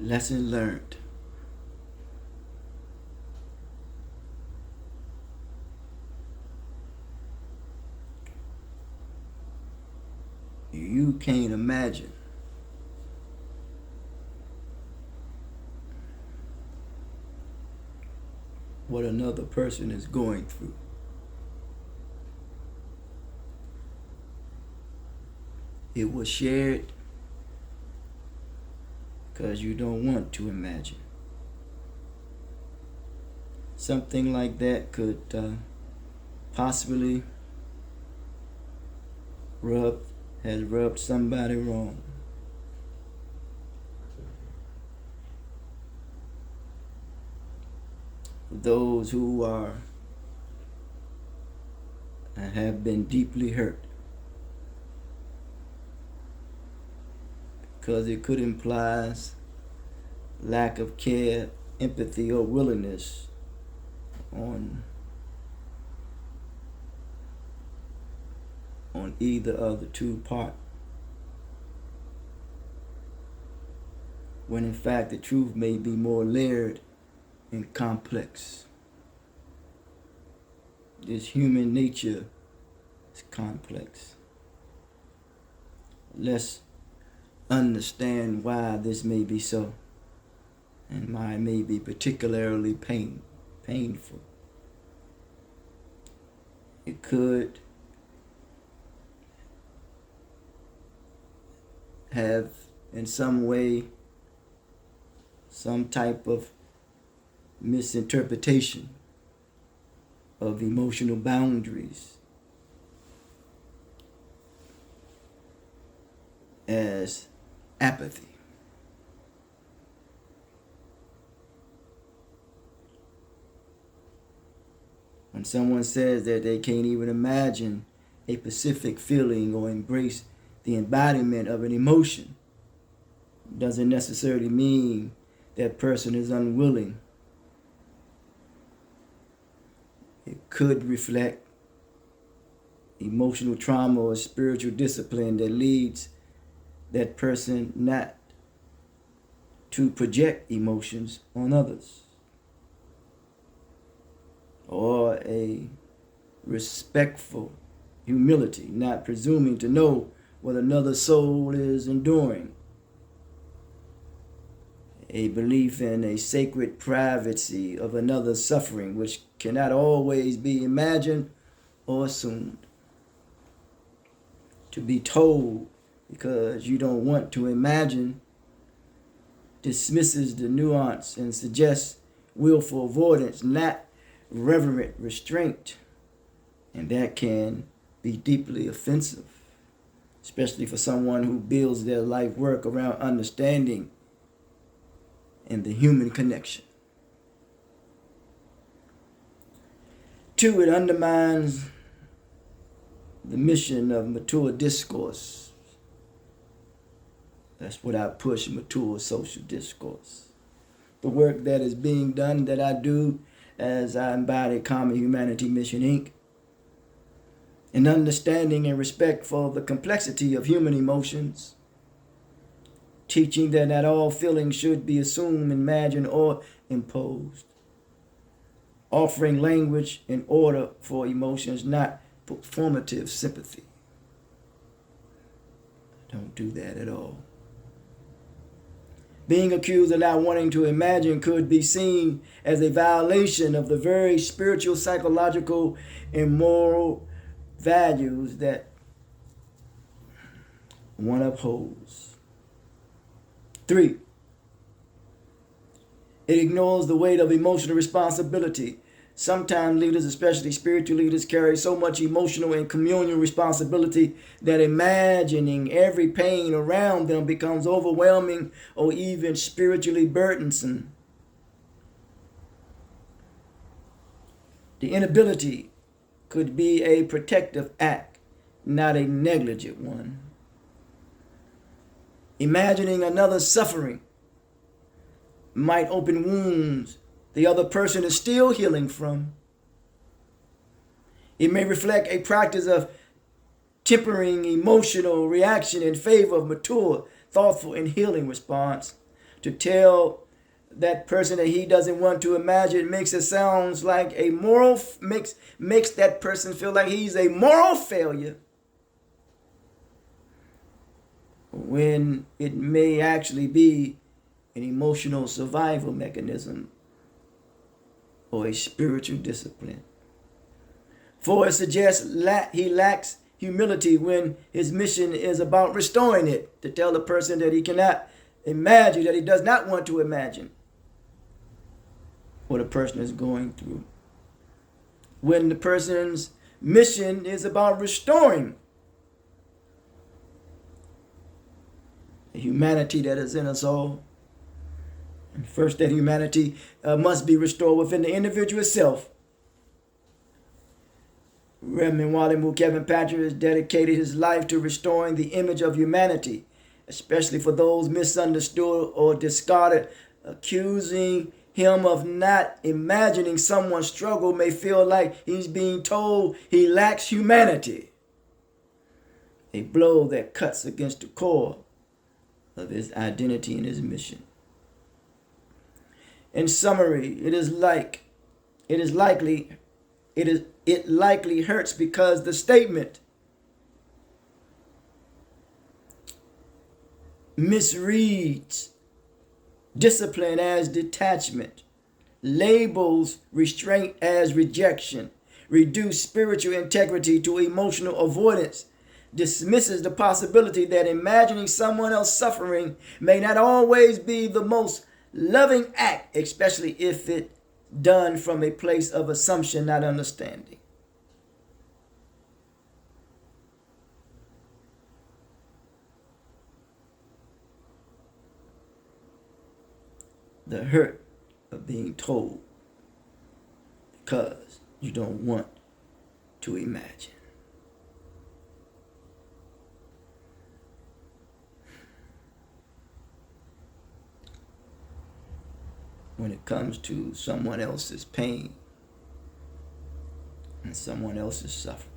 Lesson learned. You can't imagine what another person is going through. It was shared because you don't want to imagine. Something like that could possibly has rubbed somebody wrong. Those who are and have been deeply hurt, because it could imply lack of care, empathy, or willingness on either of the two parts. When in fact the truth may be more layered and complex. This human nature is complex. Let's understand why this may be so, and why it may be particularly painful. It could have in some way some type of misinterpretation of emotional boundaries as apathy. When someone says that they can't even imagine a specific feeling or embrace the embodiment of an emotion, doesn't necessarily mean that person is unwilling. It could reflect emotional trauma or spiritual discipline that leads that person not to project emotions on others, or a respectful humility, not presuming to know what another soul is enduring, a belief in a sacred privacy of another's suffering, which cannot always be imagined or assumed. To be told because you don't want to imagine dismisses the nuance and suggests willful avoidance, not reverent restraint. And that can be deeply offensive, especially for someone who builds their life work around understanding and the human connection. 2, it undermines the mission of mature discourse. That's what I push, mature social discourse. The work that is being done, that I do as I embody Common Humanity Mission, Inc., in understanding and respect for the complexity of human emotions, teaching that not all feelings should be assumed, imagined, or imposed, offering language in order for emotions, not performative sympathy. Don't do that at all. Being accused of not wanting to imagine could be seen as a violation of the very spiritual, psychological, and moral values that one upholds. 3, it ignores the weight of emotional responsibility. Sometimes leaders, especially spiritual leaders, carry so much emotional and communal responsibility that imagining every pain around them becomes overwhelming or even spiritually burdensome. The inability could be a protective act, not a negligent one. Imagining another's suffering might open wounds the other person is still healing from. It may reflect a practice of tempering emotional reaction in favor of mature, thoughtful, and healing response. to tell that person that he doesn't want to imagine makes it sounds like a moral, makes that person feel like he's a moral failure, when it may actually be an emotional survival mechanism or a spiritual discipline. For it suggests he lacks humility when his mission is about restoring it, to tell the person that he cannot imagine, that he does not want to imagine what a person is going through. When the person's mission is about restoring the humanity that is in us all. And first, that humanity must be restored within the individual itself. Reverend Wally Kevin Patrick has dedicated his life to restoring the image of humanity, especially for those misunderstood or discarded. Accusing him of not imagining someone's struggle may feel like he's being told he lacks humanity, a blow that cuts against the core of his identity and his mission. In summary, it likely hurts because the statement misreads discipline as detachment, labels restraint as rejection, reduce spiritual integrity to emotional avoidance, dismisses the possibility that imagining someone else suffering may not always be the most loving act, especially if it done from a place of assumption, not understanding. The hurt of being told because you don't want to imagine. When it comes to someone else's pain and someone else's suffering,